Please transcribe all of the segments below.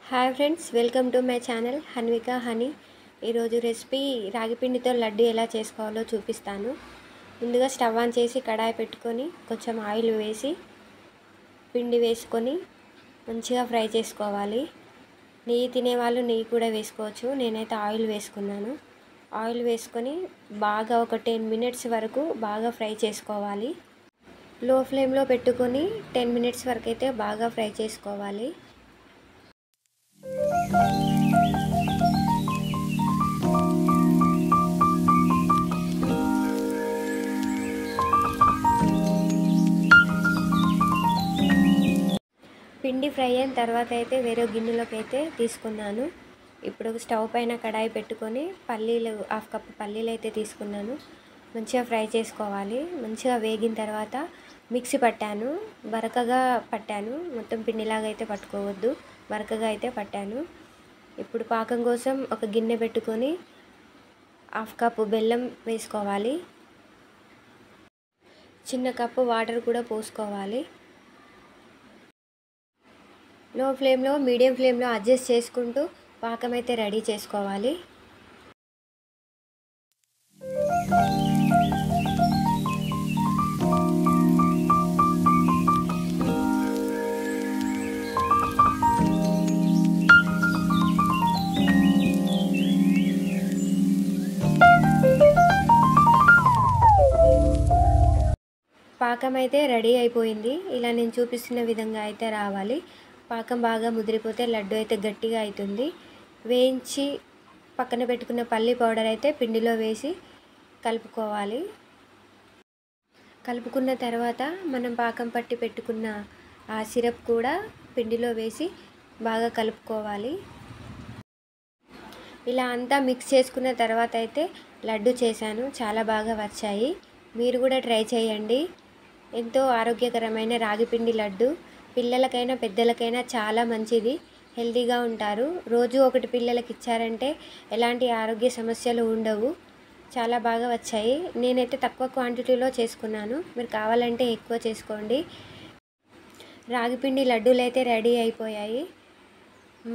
Hi friends, welcome to my channel Hanvika honey. ఈరోజు recipe రాగి పిండితో లడ్డు ఎలా చేసుకోవాలో చూపిస్తాను. ముందుగా స్టవ్ ఆన్ చేసి కడాయి పెట్టుకొని కొంచెం ఆయిల్ వేసి పిండి వేసుకొని మంచిగా ఫ్రై చేసుకోవాలి. నెయ్యి తినేవాళ్ళు నెయ్యి కూడా వేసుకోవచ్చు. నేనైతే ఆయిల్ వేసుకున్నాను. ఆయిల్ వేసుకొని బాగా ఒక 10 మినిట్స్ వరకు బాగా ఫ్రై చేసుకోవాలి. లో ఫ్లేమ్లో పెట్టుకొని 10 మినిట్స్ వరకు అయితే బాగా ఫ్రై చేసుకోవాలి. పిండి ఫ్రై అయిన తర్వాత అయితే వేరే గిన్నెలోకి అయితే తీసుకున్నాను. ఇప్పుడు స్టవ్ పైన కడాయి పెట్టుకొని పల్లీలు 1/2 కప్ పల్లీలు అయితే తీసుకున్నాను. మంచిగా ఫ్రై చేసుకోవాలి. మంచిగా వేగిన తర్వాత మిక్సీ పట్టాను. బరకగా పట్టాను, మొత్తం పిండిలాగా అయితే పట్టుకోవద్దు, బరకగా అయితే పట్టాను. ఇప్పుడు పాకం కోసం ఒక గిన్నె పెట్టుకొని 1/2 కప్పు బెల్లం వేసుకోవాలి. చిన్న కప్పు వాటర్ కూడా పోసుకోవాలి. లో ఫ్లేమ్లో మీడియం ఫ్లేమ్లో అడ్జస్ట్ చేసుకుంటూ పాకం అయితే రెడీ చేసుకోవాలి. పాకం అయితే రెడీ అయిపోయింది. ఇలా నేను చూపిస్తున్న విధంగా అయితే రావాలి. పాకం బాగా ముదిరిపోతే లడ్డు అయితే గట్టిగా అవుతుంది. వేయించి పక్కన పెట్టుకున్న పల్లి పౌడర్ అయితే పిండిలో వేసి కలుపుకోవాలి. కలుపుకున్న తర్వాత మనం పాకం పట్టి పెట్టుకున్న ఆ సిరప్ కూడా పిండిలో వేసి బాగా కలుపుకోవాలి. ఇలా అంతా మిక్స్ చేసుకున్న తర్వాత అయితే లడ్డు చేశాను. చాలా బాగా వచ్చాయి. మీరు కూడా ట్రై చేయండి. ఎంతో ఆరోగ్యకరమైన రాగిపిండి లడ్డు పిల్లలకైనా పెద్దలకైనా చాలా మంచిది. హెల్తీగా ఉంటారు. రోజు ఒకటి పిల్లలకి ఇచ్చారంటే ఎలాంటి ఆరోగ్య సమస్యలు ఉండవు. చాలా బాగా వచ్చాయి. నేనైతే తక్కువ క్వాంటిటీలో చేసుకున్నాను. మీరు కావాలంటే ఎక్కువ చేసుకోండి. రాగిపిండి లడ్డూలు అయితే రెడీ అయిపోయాయి.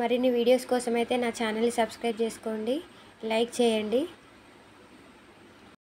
మరిన్ని వీడియోస్ కోసం అయితే నా ఛానల్ని సబ్స్క్రైబ్ చేసుకోండి, లైక్ చేయండి.